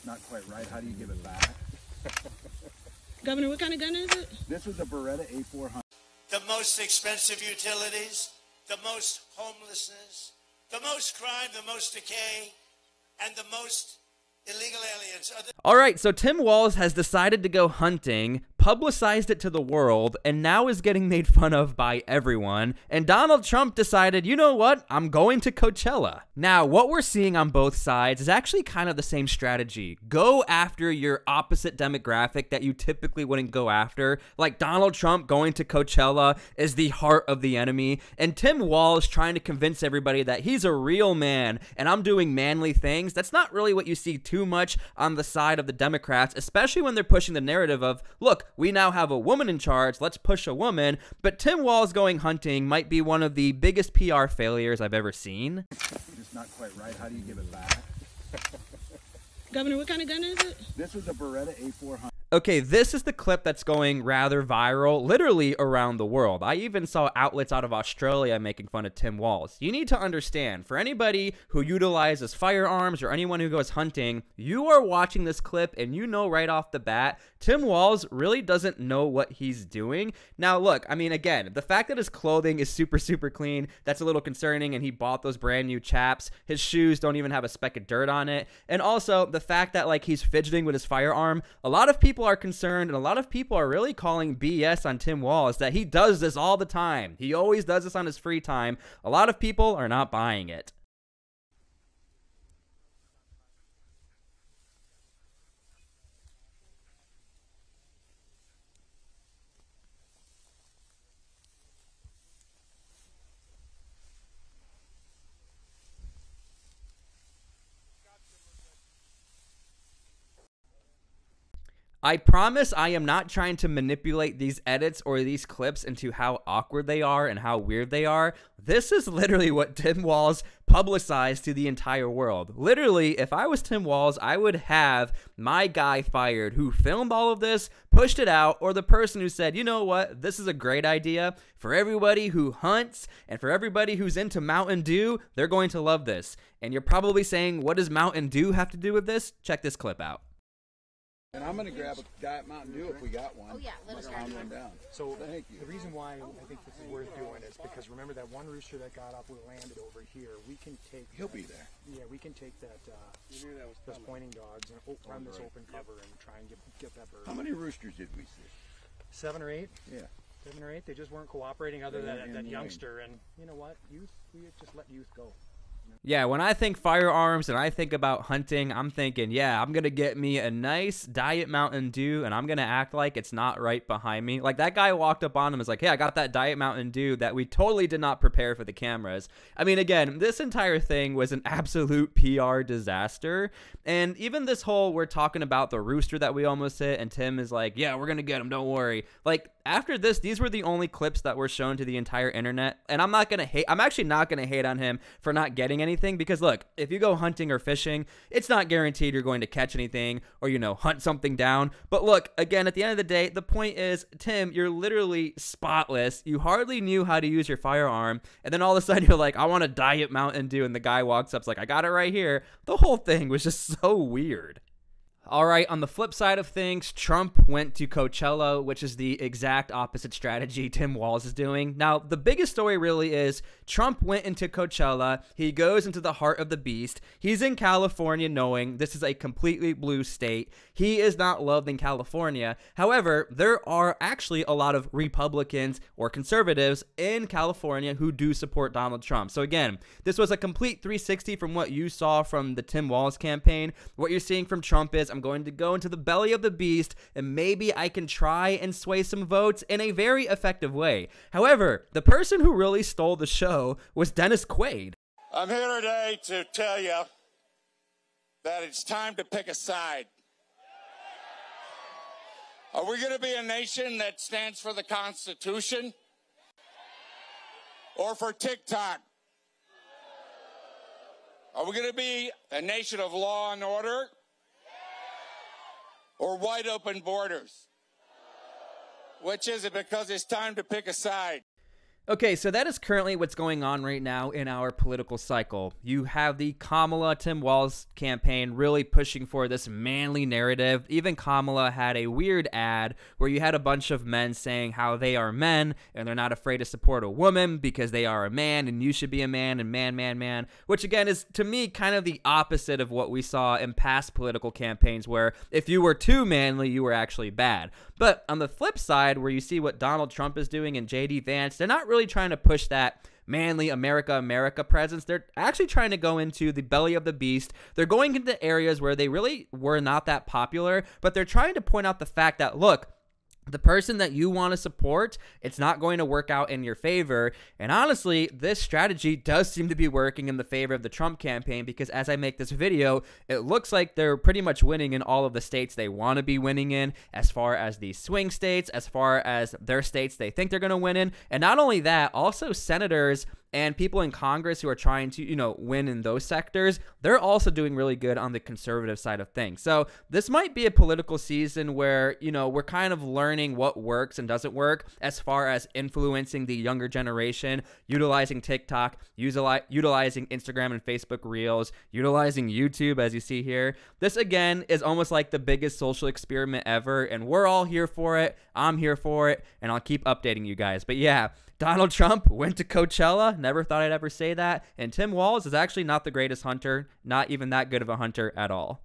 Just not quite right. How do you give it back? Governor, what kind of gun is it? This was a Beretta A400. The most expensive utilities, the most homelessness, the most crime, the most decay, and the most illegal aliens. All right, so Tim Walz has decided to go hunting, publicized it to the world, and now is getting made fun of by everyone. And Donald Trump decided, you know what? I'm going to Coachella. Now, what we're seeing on both sides is actually kind of the same strategy. Go after your opposite demographic that you typically wouldn't go after. Like Donald Trump going to Coachella is the heart of the enemy, and Tim Walz trying to convince everybody that he's a real man and I'm doing manly things. That's not really what you see too much on the side of the Democrats, especially when they're pushing the narrative of, look, we now have a woman in charge, let's push a woman. But Tim Walz going hunting might be one of the biggest PR failures I've ever seen. Just not quite right. How do you give it back? Governor, what kind of gun is it? This was a Beretta A400. Okay, this is the clip that's going rather viral, literally around the world. I even saw outlets out of Australia making fun of Tim Walz. You need to understand, for anybody who utilizes firearms or anyone who goes hunting, you are watching this clip and you know right off the bat, Tim Walz really doesn't know what he's doing. Now look, I mean, again, the fact that his clothing is super clean, that's a little concerning, and he bought those brand new chaps. His shoes don't even have a speck of dirt on it. And also, the fact that like he's fidgeting with his firearm, a lot of people are concerned, and a lot of people are really calling BS on Tim Walz that he does this all the time. He always does this on his free time. A lot of people are not buying it. I promise I am not trying to manipulate these edits or these clips into how awkward they are and how weird they are. This is literally what Tim Walz publicized to the entire world. Literally, if I was Tim Walz, I would have my guy fired who filmed all of this, pushed it out, or the person who said, you know what, this is a great idea. For everybody who hunts and for everybody who's into Mountain Dew, they're going to love this. And you're probably saying, what does Mountain Dew have to do with this? Check this clip out. And I'm going to grab a Diet Mountain Dew if we got one. Oh yeah, let us grab one down. So thank you. The reason why I think this is worth doing is because remember that one rooster that got up, we landed over here. We can take. He'll be there. Yeah, we can take that. Those pointing dogs and run this open cover and try and get that bird. How many roosters did we see? 7 or 8. Yeah. 7 or 8. They just weren't cooperating. Other than that youngster, and you know what? Youth. We just let youth go. Yeah, when I think firearms and I think about hunting, I'm thinking, yeah, I'm going to get me a nice Diet Mountain Dew and I'm going to act like it's not right behind me. Like that guy walked up on him and was like, hey, I got that Diet Mountain Dew that we totally did not prepare for the cameras. I mean, again, this entire thing was an absolute PR disaster. And even this whole, we're talking about the rooster that we almost hit and Tim is like, yeah, we're going to get him, don't worry. Like, after this, these were the only clips that were shown to the entire internet. And I'm actually not going to hate on him for not getting anything because look, if you go hunting or fishing, it's not guaranteed you're going to catch anything or, you know, hunt something down. But look, again, at the end of the day, the point is, Tim, you're literally spotless. You hardly knew how to use your firearm. And then all of a sudden you're like, I want a Diet Mountain Dew. And the guy walks up, like, I got it right here. The whole thing was just so weird. All right, on the flip side of things, Trump went to Coachella, which is the exact opposite strategy Tim Walz is doing. Now, the biggest story really is Trump went into Coachella. He goes into the heart of the beast. He's in California knowing this is a completely blue state. He is not loved in California. However, there are actually a lot of Republicans or conservatives in California who do support Donald Trump. So again, this was a complete 360 from what you saw from the Tim Walz campaign. What you're seeing from Trump is I'm going to go into the belly of the beast and maybe I can try and sway some votes in a very effective way. However, the person who really stole the show was Dennis Quaid. I'm here today to tell you that it's time to pick a side. Are we going to be a nation that stands for the Constitution or for TikTok? Are we going to be a nation of law and order or wide open borders? Which is it? Because it's time to pick a side. Okay, so that is currently what's going on right now in our political cycle. You have the Kamala Tim Walz campaign really pushing for this manly narrative. Even Kamala had a weird ad where you had a bunch of men saying how they are men and they're not afraid to support a woman because they are a man and you should be a man and man, which again is to me kind of the opposite of what we saw in past political campaigns where if you were too manly, you were actually bad. But on the flip side, where you see what Donald Trump is doing and J.D. Vance, they're not really trying to push that manly America presence. They're actually trying to go into the belly of the beast. They're going into areas where they really were not that popular, but they're trying to point out the fact that, look, the person that you want to support, it's not going to work out in your favor. And honestly, this strategy does seem to be working in the favor of the Trump campaign because as I make this video, it looks like they're pretty much winning in all of the states they want to be winning in, as far as the swing states, as far as their states they think they're going to win in. And not only that, also senators and people in Congress who are trying to, win in those sectors, they're also doing really good on the conservative side of things. So this might be a political season where, we're kind of learning what works and doesn't work as far as influencing the younger generation, utilizing TikTok, utilizing Instagram and Facebook Reels, utilizing YouTube, as you see here. This, again, is almost like the biggest social experiment ever, and we're all here for it. I'm here for it, and I'll keep updating you guys. But yeah, Donald Trump went to Coachella. Never thought I'd ever say that. And Tim Walz is actually not the greatest hunter, not even that good of a hunter at all.